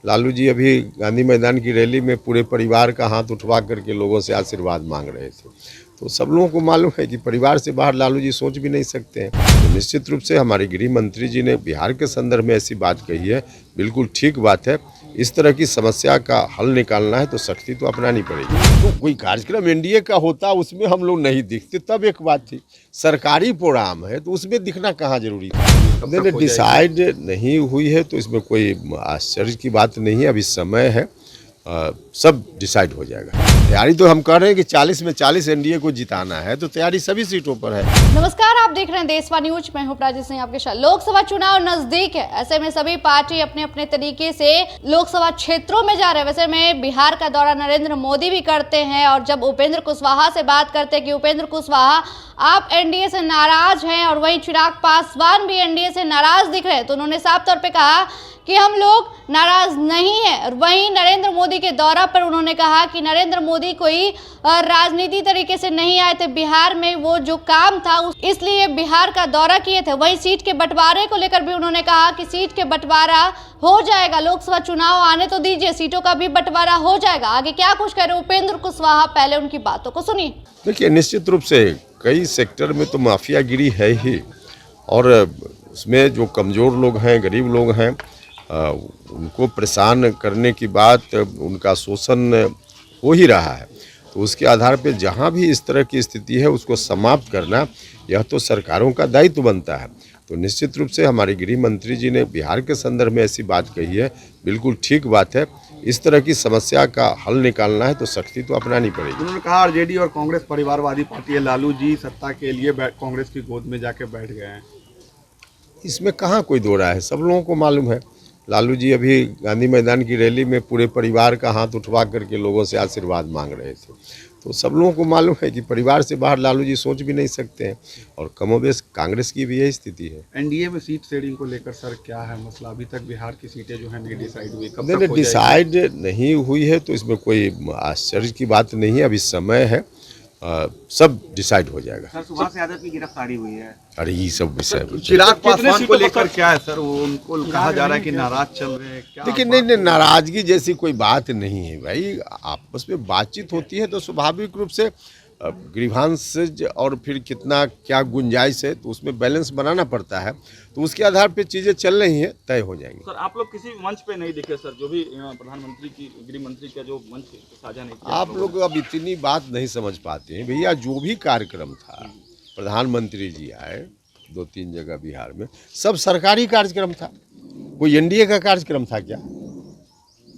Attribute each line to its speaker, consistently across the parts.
Speaker 1: लालू जी अभी गांधी मैदान की रैली में पूरे परिवार का हाथ उठवा करके लोगों से आशीर्वाद मांग रहे थे। तो सब लोगों को मालूम है कि परिवार से बाहर लालू जी सोच भी नहीं सकते हैं। तो निश्चित रूप से हमारे गृह मंत्री जी ने बिहार के संदर्भ में ऐसी बात कही है, बिल्कुल ठीक बात है। इस तरह की समस्या का हल निकालना है तो सख्ती तो अपनानी पड़ेगी। तो कोई कार्यक्रम एनडीए का होता उसमें हम लोग नहीं दिखते तब एक बात थी, सरकारी प्रोग्राम है तो उसमें दिखना कहाँ जरूरी था। मैंने डिसाइड नहीं हुई है तो इसमें कोई आश्चर्य की बात नहीं है, अभी समय है, सब डिसाइड हो जाएगा। तैयारी तो हम कर रहे हैं कि 40 में 40 एनडीए को जिताना है, तो तैयारी सभी सीटों पर है।
Speaker 2: नमस्कार, आप देख रहे हैं देशवा न्यूज, मैं हूं प्राची सिंह आपके साथ। लोकसभा चुनाव नजदीक है, ऐसे में सभी पार्टी अपने अपने तरीके से लोकसभा क्षेत्रों में जा रहे हैं। वैसे में बिहार का दौरा नरेंद्र मोदी भी करते हैं, और जब उपेंद्र कुशवाहा से बात करते हैं कि उपेंद्र कुशवाहा आप एनडीए से नाराज हैं, और वहीं चिराग पासवान भी एनडीए से नाराज दिख रहे हैं, तो उन्होंने साफ तौर पे कहा कि हम लोग नाराज नहीं हैं। और वहीं नरेंद्र मोदी के दौरा पर उन्होंने कहा कि नरेंद्र मोदी कोई राजनीति तरीके से नहीं आए थे बिहार में, वो जो काम था इसलिए बिहार का दौरा किए थे। वहीं सीट के बंटवारे को लेकर भी उन्होंने कहा कि सीट के बंटवारा हो जाएगा, लोकसभा चुनाव आने तो दीजिए, सीटों का भी बंटवारा हो जाएगा। आगे क्या कुछ कह रहे उपेंद्र कुशवाहा, पहले उनकी बातों को सुनिए।
Speaker 1: देखिए, निश्चित रूप से कई सेक्टर में तो माफियागिरी है ही, और उसमें जो कमज़ोर लोग हैं, गरीब लोग हैं, उनको परेशान करने की बात, उनका शोषण हो ही रहा है। तो उसके आधार पे जहाँ भी इस तरह की स्थिति है उसको समाप्त करना, यह तो सरकारों का दायित्व बनता है। तो निश्चित रूप से हमारे गृह मंत्री जी ने बिहार के संदर्भ में ऐसी बात कही है, बिल्कुल ठीक बात है। इस तरह की समस्या का हल निकालना है तो सख्ती तो अपनानी पड़ेगी।
Speaker 3: उन्होंने कहा आरजेडी और कांग्रेस परिवारवादी पार्टी है, लालू जी सत्ता के लिए कांग्रेस की गोद में जाके बैठ गए हैं।
Speaker 1: इसमें कहाँ कोई दो राय है, सब लोगों को मालूम है। लालू जी अभी गांधी मैदान की रैली में पूरे परिवार का हाथ उठवा करके लोगों से आशीर्वाद मांग रहे थे। तो सब लोगों को मालूम है कि परिवार से बाहर लालू जी सोच भी नहीं सकते हैं, और कमोबेश कांग्रेस की भी यही स्थिति है।
Speaker 3: एनडीए में सीट शेयरिंग को लेकर सर क्या है मसला? अभी तक बिहार की सीटें जो है नहीं डिसाइड हुई, कब तक हो
Speaker 1: डिसाइड नहीं हुई है तो इसमें कोई आश्चर्य की बात नहीं है, अभी समय है, सब डिसाइड हो जाएगा।
Speaker 4: सर, सुभाष यादव की गिरफ्तारी हुई है।
Speaker 1: अरे ये सब विषय
Speaker 3: चिराग पासवान को लेकर क्या है सर? वो उनको कहा जा रहा है कि नाराज चल रहे हैं, क्या?
Speaker 1: देखिए, नहीं, नाराजगी जैसी कोई बात नहीं है भाई। आपस में बातचीत होती है तो स्वाभाविक रूप से ग्रीवांस और फिर कितना क्या गुंजाइश है, तो उसमें बैलेंस बनाना पड़ता है। तो उसके आधार पे चीज़ें चल रही हैं, तय हो जाएंगी।
Speaker 4: सर, आप लोग किसी मंच पे नहीं दिखे सर, जो भी प्रधानमंत्री की, गृह मंत्री का जो मंच साझा नहीं किया।
Speaker 1: आप लोग अब इतनी बात नहीं समझ पाते हैं भैया। जो भी कार्यक्रम था, प्रधानमंत्री जी आए 2-3 जगह बिहार में, सब सरकारी कार्यक्रम था। कोई एनडीए का कार्यक्रम था क्या?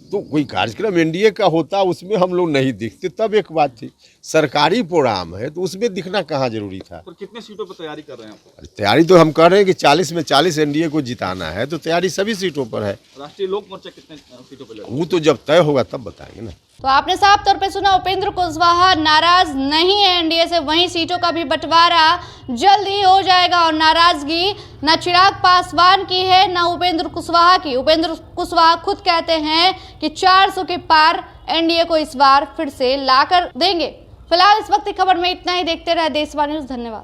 Speaker 1: तो कोई कार्यक्रम एनडीए का होता उसमें हम लोग नहीं दिखते तब एक बात थी, सरकारी प्रोग्राम है तो उसमें दिखना कहाँ जरूरी था।
Speaker 4: तो कितने सीटों पर तैयारी कर रहे हैं आप?
Speaker 1: तैयारी तो हम कर रहे हैं कि 40 में 40 एनडीए को जिताना है, तो तैयारी सभी सीटों पर है।
Speaker 4: राष्ट्रीय लोक मोर्चा कितने सीटों पर लड़ेगा?
Speaker 1: वो तो जब तय होगा तब बताएंगे ना।
Speaker 2: तो आपने साफ तौर पे सुना, उपेंद्र कुशवाहा नाराज नहीं है एनडीए से, वहीं सीटों का भी बंटवारा जल्द ही हो जाएगा। और नाराजगी न चिराग पासवान की है न उपेंद्र कुशवाहा की। उपेंद्र कुशवाहा खुद कहते हैं कि 400 के पार एनडीए को इस बार फिर से लाकर देंगे। फिलहाल इस वक्त की खबर में इतना ही। देखते रहे देशवा न्यूज। धन्यवाद।